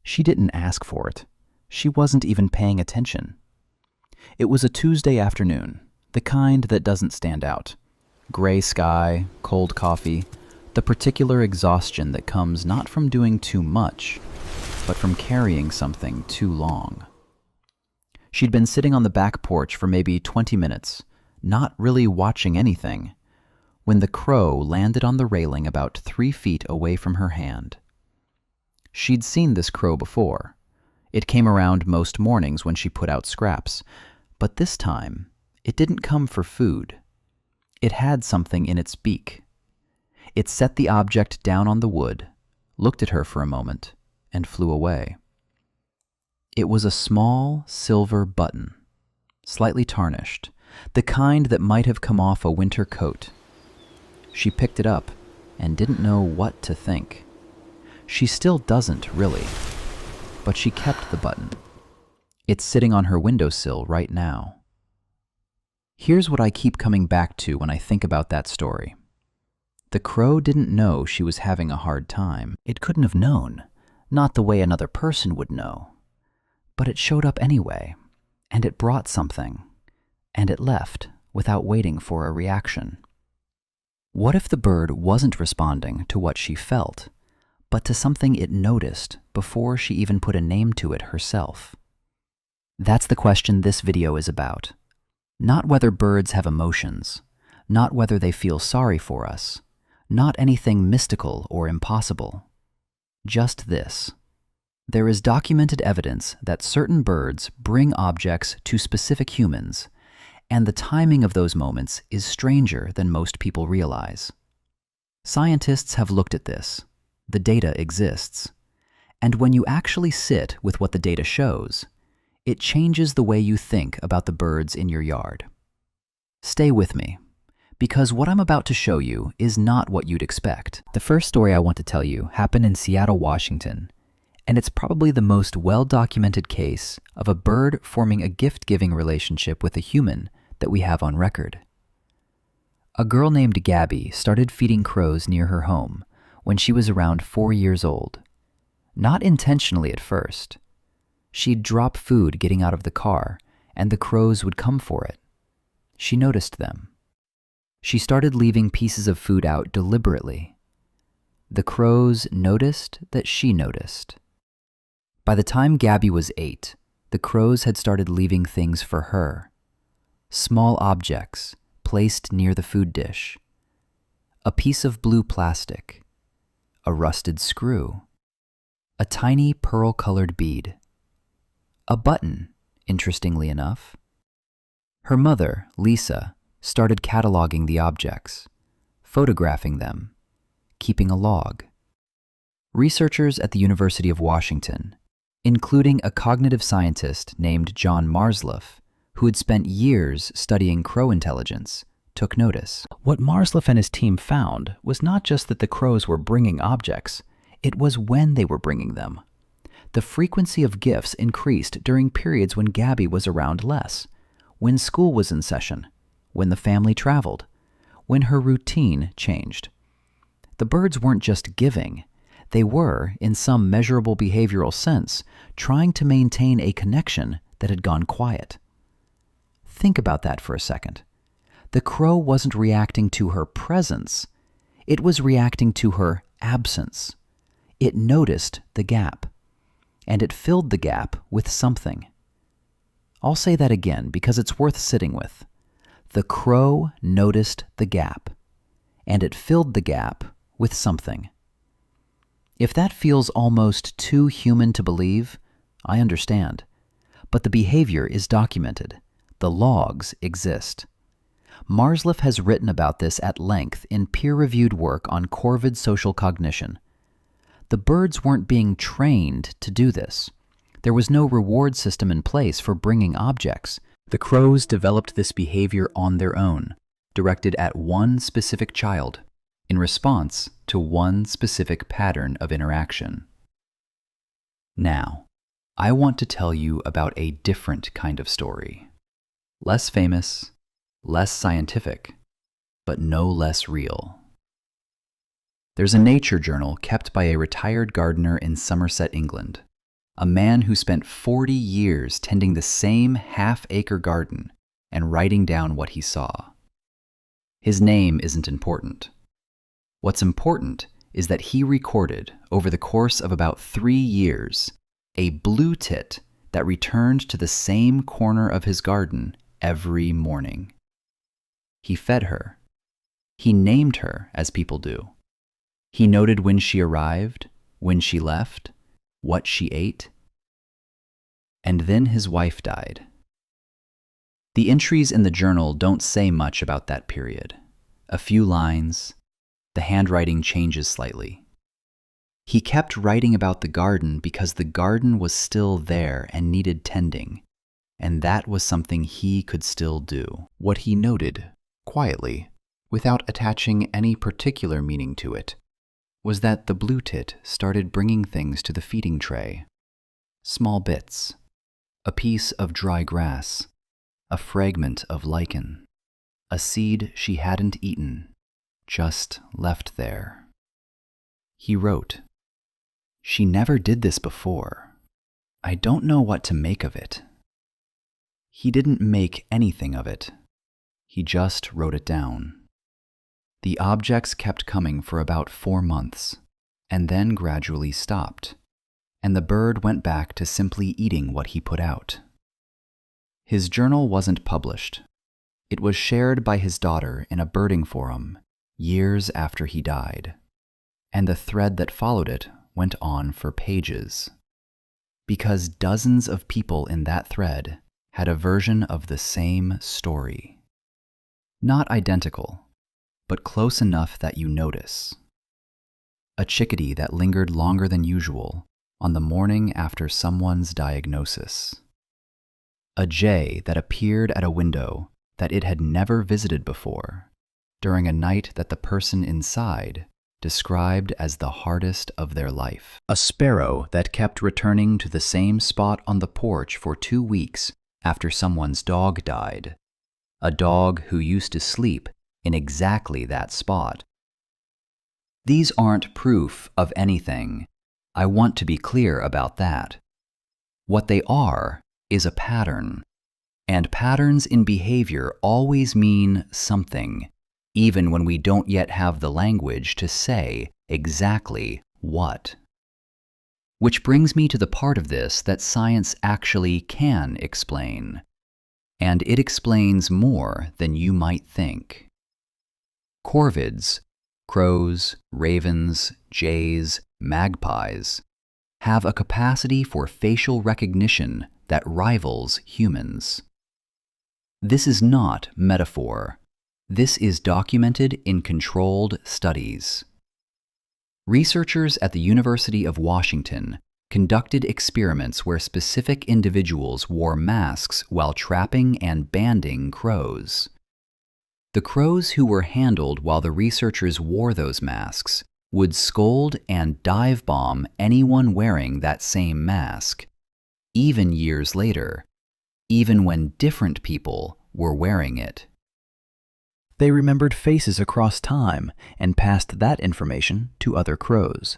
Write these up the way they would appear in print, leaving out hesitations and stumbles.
She didn't ask for it. She wasn't even paying attention. It was a Tuesday afternoon, the kind that doesn't stand out. Gray sky, cold coffee, the particular exhaustion that comes not from doing too much, but from carrying something too long. She'd been sitting on the back porch for maybe 20 minutes, not really watching anything, when the crow landed on the railing about 3 feet away from her hand. She'd seen this crow before. It came around most mornings when she put out scraps, but this time it didn't come for food. It had something in its beak. It set the object down on the wood, looked at her for a moment, and flew away. It was a small silver button, slightly tarnished, the kind that might have come off a winter coat. She picked it up and didn't know what to think. She still doesn't, really, but she kept the button. It's sitting on her windowsill right now. Here's what I keep coming back to when I think about that story. The crow didn't know she was having a hard time. It couldn't have known, not the way another person would know. But it showed up anyway, and it brought something, and it left without waiting for a reaction. What if the bird wasn't responding to what she felt, but to something it noticed before she even put a name to it herself? That's the question this video is about. Not whether birds have emotions, not whether they feel sorry for us, not anything mystical or impossible. Just this. There is documented evidence that certain birds bring objects to specific humans, and the timing of those moments is stranger than most people realize. Scientists have looked at this. The data exists. And when you actually sit with what the data shows, it changes the way you think about the birds in your yard. Stay with me, because what I'm about to show you is not what you'd expect. The first story I want to tell you happened in Seattle, Washington, and it's probably the most well-documented case of a bird forming a gift-giving relationship with a human that we have on record. A girl named Gabi started feeding crows near her home when she was around 4 years old. Not intentionally at first. She'd drop food getting out of the car, and the crows would come for it. She noticed them. She started leaving pieces of food out deliberately. The crows noticed that she noticed. By the time Gabi was 8, the crows had started leaving things for her. Small objects placed near the food dish. A piece of blue plastic. A rusted screw. A tiny pearl-colored bead. A button, interestingly enough. Her mother, Lisa, started cataloging the objects, photographing them, keeping a log. Researchers at the University of Washington, including a cognitive scientist named John Marsleff, who had spent years studying crow intelligence, took notice. What Marsleff and his team found was not just that the crows were bringing objects, it was when they were bringing them. The frequency of gifts increased during periods when Gabi was around less, when school was in session, when the family traveled, when her routine changed. The birds weren't just giving. They were, in some measurable behavioral sense, trying to maintain a connection that had gone quiet. Think about that for a second. The crow wasn't reacting to her presence. It was reacting to her absence. It noticed the gap, and it filled the gap with something. I'll say that again because it's worth sitting with. The crow noticed the gap, and it filled the gap with something. If that feels almost too human to believe, I understand. But the behavior is documented. The logs exist. Marsleff has written about this at length in peer-reviewed work on corvid social cognition. The birds weren't being trained to do this. There was no reward system in place for bringing objects. The crows developed this behavior on their own, directed at one specific child, in response to one specific pattern of interaction. Now, I want to tell you about a different kind of story. Less famous, less scientific, but no less real. There's a nature journal kept by a retired gardener in Somerset, England. A man who spent 40 years tending the same half-acre garden and writing down what he saw. His name isn't important. What's important is that he recorded, over the course of about 3 years, a blue tit that returned to the same corner of his garden every morning. He fed her. He named her, as people do. He noted when she arrived, when she left, what she ate. And then his wife died. The entries in the journal don't say much about that period. A few lines. The handwriting changes slightly. He kept writing about the garden because the garden was still there and needed tending, and that was something he could still do. What he noted, quietly, without attaching any particular meaning to it, was that the blue tit started bringing things to the feeding tray. Small bits. A piece of dry grass. A fragment of lichen. A seed she hadn't eaten, just left there. He wrote, "She never did this before. I don't know what to make of it." He didn't make anything of it. He just wrote it down. The objects kept coming for about 4 months, and then gradually stopped, and the bird went back to simply eating what he put out. His journal wasn't published. It was shared by his daughter in a birding forum years after he died, and the thread that followed it went on for pages. Because dozens of people in that thread had a version of the same story. Not identical, but close enough that you notice. A chickadee that lingered longer than usual on the morning after someone's diagnosis. A jay that appeared at a window that it had never visited before, during a night that the person inside described as the hardest of their life. A sparrow that kept returning to the same spot on the porch for 2 weeks after someone's dog died. A dog who used to sleep in exactly that spot. These aren't proof of anything. I want to be clear about that. What they are is a pattern, and patterns in behavior always mean something, even when we don't yet have the language to say exactly what. Which brings me to the part of this that science actually can explain, and it explains more than you might think. Corvids, crows, ravens, jays, magpies, have a capacity for facial recognition that rivals humans. This is not metaphor. This is documented in controlled studies. Researchers at the University of Washington conducted experiments where specific individuals wore masks while trapping and banding crows. The crows who were handled while the researchers wore those masks would scold and dive bomb anyone wearing that same mask, even years later, even when different people were wearing it. They remembered faces across time and passed that information to other crows.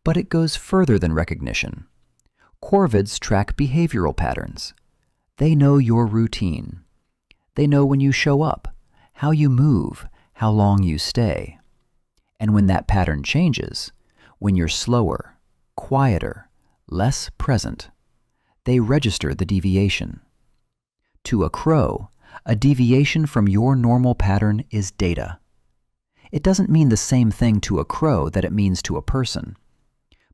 But it goes further than recognition. Corvids track behavioral patterns. They know your routine. They know when you show up, how you move, how long you stay. And when that pattern changes, when you're slower, quieter, less present, they register the deviation. To a crow, a deviation from your normal pattern is data. It doesn't mean the same thing to a crow that it means to a person,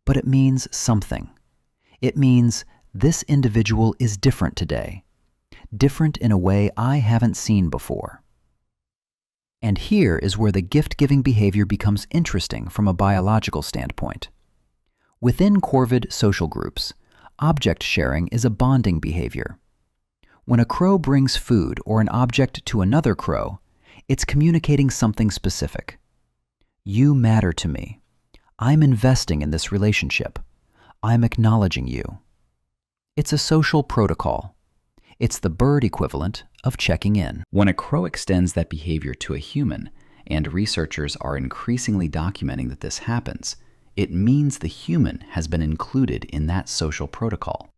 but it means something. It means this individual is different today, different in a way I haven't seen before. And here is where the gift-giving behavior becomes interesting from a biological standpoint. Within corvid social groups, object sharing is a bonding behavior. When a crow brings food or an object to another crow, it's communicating something specific. You matter to me. I'm investing in this relationship. I'm acknowledging you. It's a social protocol. It's the bird equivalent of checking in. When a crow extends that behavior to a human, and researchers are increasingly documenting that this happens, It means the human has been included in that social protocol,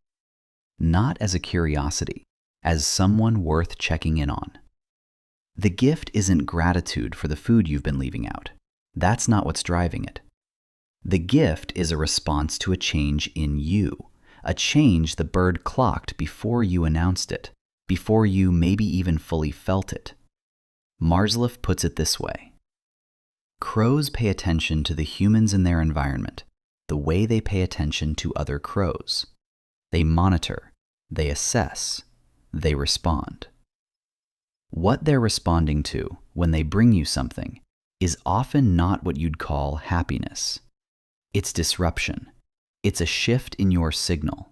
not as a curiosity, as someone worth checking in on. The gift isn't gratitude for the food you've been leaving out. That's not what's driving it. The gift is a response to a change in you, a change the bird clocked before you announced it, before you maybe even fully felt it. Marsliff puts it this way: crows pay attention to the humans in their environment the way they pay attention to other crows. They monitor, they assess, they respond. What they're responding to when they bring you something is often not what you'd call happiness. It's disruption. It's a shift in your signal.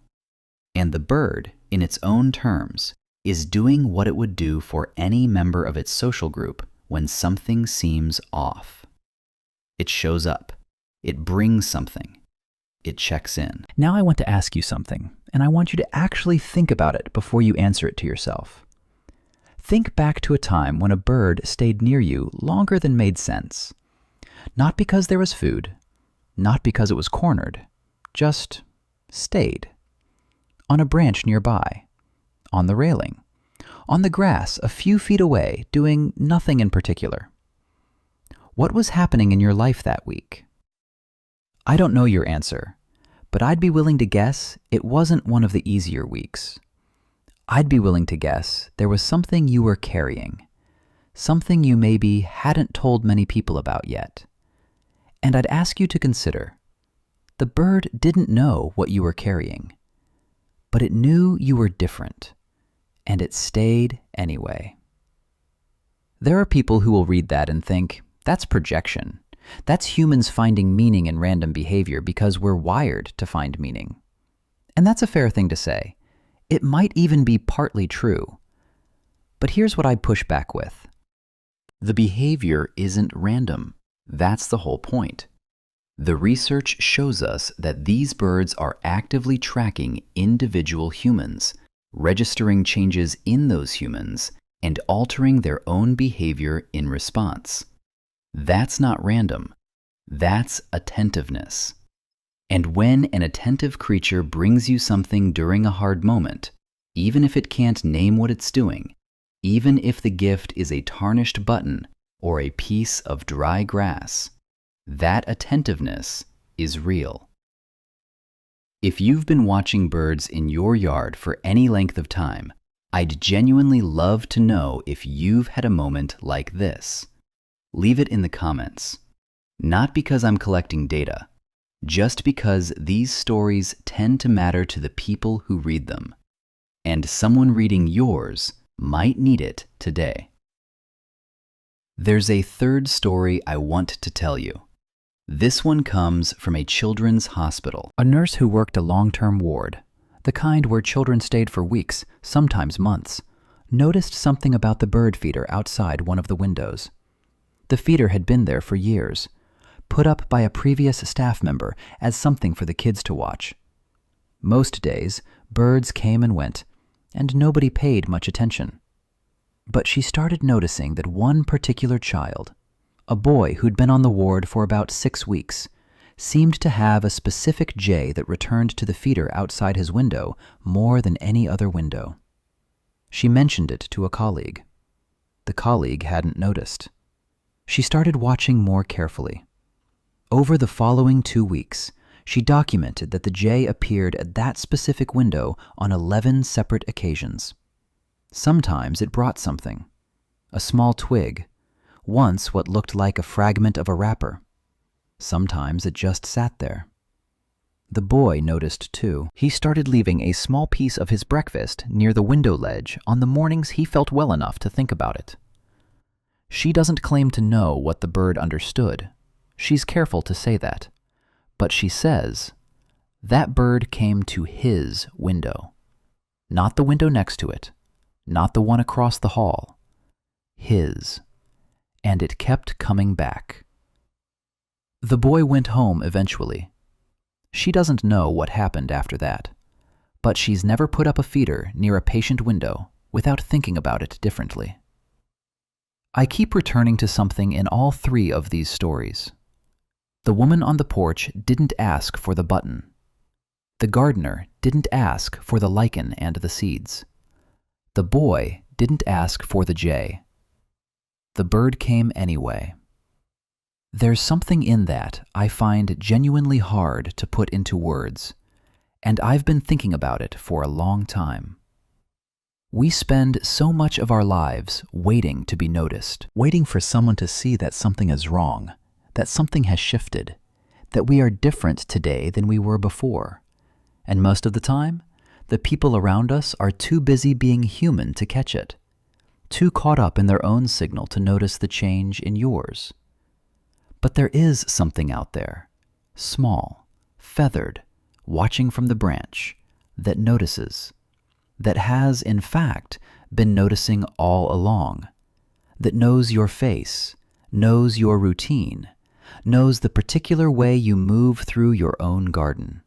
And the bird, in its own terms, is doing what it would do for any member of its social group when something seems off. It shows up. It brings something. It checks in. Now I want to ask you something, and I want you to actually think about it before you answer it to yourself. Think back to a time when a bird stayed near you longer than made sense. Not because there was food, not because it was cornered, just stayed. On a branch nearby, on the railing, on the grass a few feet away, doing nothing in particular. What was happening in your life that week? I don't know your answer, but I'd be willing to guess it wasn't one of the easier weeks. I'd be willing to guess there was something you were carrying, something you maybe hadn't told many people about yet. And I'd ask you to consider, the bird didn't know what you were carrying, but it knew you were different, and it stayed anyway. There are people who will read that and think, that's projection. That's humans finding meaning in random behavior because we're wired to find meaning. And that's a fair thing to say. It might even be partly true. But here's what I'd push back with. The behavior isn't random. That's the whole point. The research shows us that these birds are actively tracking individual humans, registering changes in those humans, and altering their own behavior in response. That's not random. That's attentiveness. And when an attentive creature brings you something during a hard moment, even if it can't name what it's doing, even if the gift is a tarnished button or a piece of dry grass, that attentiveness is real. If you've been watching birds in your yard for any length of time, I'd genuinely love to know if you've had a moment like this. Leave it in the comments. Not because I'm collecting data, just because these stories tend to matter to the people who read them. And someone reading yours might need it today. There's a third story I want to tell you. This one comes from a children's hospital. A nurse who worked a long-term ward, the kind where children stayed for weeks, sometimes months, noticed something about the bird feeder outside one of the windows. The feeder had been there for years, put up by a previous staff member as something for the kids to watch. Most days, birds came and went, and nobody paid much attention. But she started noticing that one particular child, a boy who'd been on the ward for about 6 weeks, seemed to have a specific jay that returned to the feeder outside his window more than any other window. She mentioned it to a colleague. The colleague hadn't noticed. She started watching more carefully. Over the following 2 weeks, she documented that the jay appeared at that specific window on 11 separate occasions. Sometimes it brought something, a small twig, once what looked like a fragment of a wrapper. Sometimes it just sat there. The boy noticed too. He started leaving a small piece of his breakfast near the window ledge on the mornings he felt well enough to think about it. She doesn't claim to know what the bird understood. She's careful to say that. But she says, that bird came to his window. Not the window next to it. Not the one across the hall. His. And it kept coming back. The boy went home eventually. She doesn't know what happened after that, but she's never put up a feeder near a patient window without thinking about it differently. I keep returning to something in all 3 of these stories. The woman on the porch didn't ask for the button. The gardener didn't ask for the lichen and the seeds. The boy didn't ask for the jay. The bird came anyway. There's something in that I find genuinely hard to put into words, and I've been thinking about it for a long time. We spend so much of our lives waiting to be noticed, waiting for someone to see that something is wrong, that something has shifted, that we are different today than we were before. And most of the time, the people around us are too busy being human to catch it, too caught up in their own signal to notice the change in yours. But there is something out there, small, feathered, watching from the branch, that notices, that has, in fact, been noticing all along, that knows your face, knows your routine, knows the particular way you move through your own garden.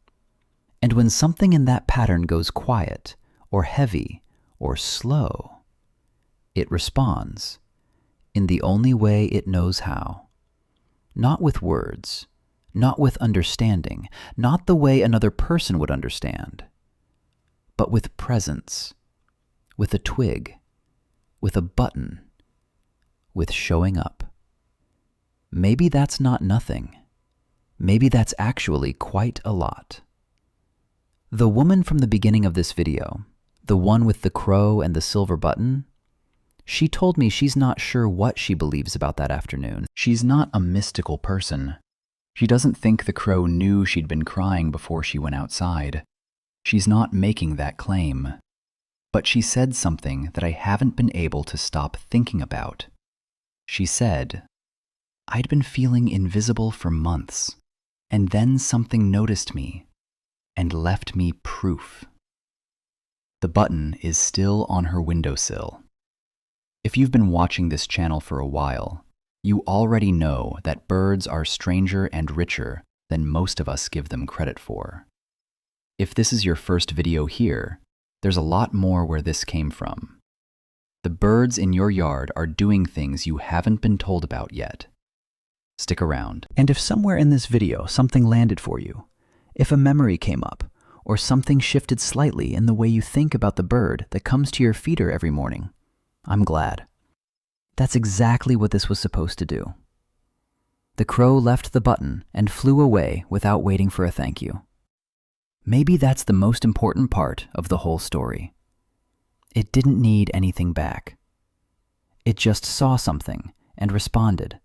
And when something in that pattern goes quiet, or heavy, or slow, it responds in the only way it knows how. Not with words, not with understanding, not the way another person would understand, but with presence, with a twig, with a button, with showing up. Maybe that's not nothing. Maybe that's actually quite a lot. The woman from the beginning of this video, the one with the crow and the silver button, she told me she's not sure what she believes about that afternoon. She's not a mystical person. She doesn't think the crow knew she'd been crying before she went outside. She's not making that claim. But she said something that I haven't been able to stop thinking about. She said, "I'd been feeling invisible for months, and then something noticed me and left me proof." The button is still on her windowsill. If you've been watching this channel for a while, you already know that birds are stranger and richer than most of us give them credit for. If this is your first video here, there's a lot more where this came from. The birds in your yard are doing things you haven't been told about yet. Stick around. And if somewhere in this video something landed for you, if a memory came up, or something shifted slightly in the way you think about the bird that comes to your feeder every morning, I'm glad. That's exactly what this was supposed to do. The crow left the button and flew away without waiting for a thank you. Maybe that's the most important part of the whole story. It didn't need anything back. It just saw something and responded,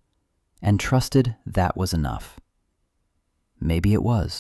and trusted that was enough. Maybe it was.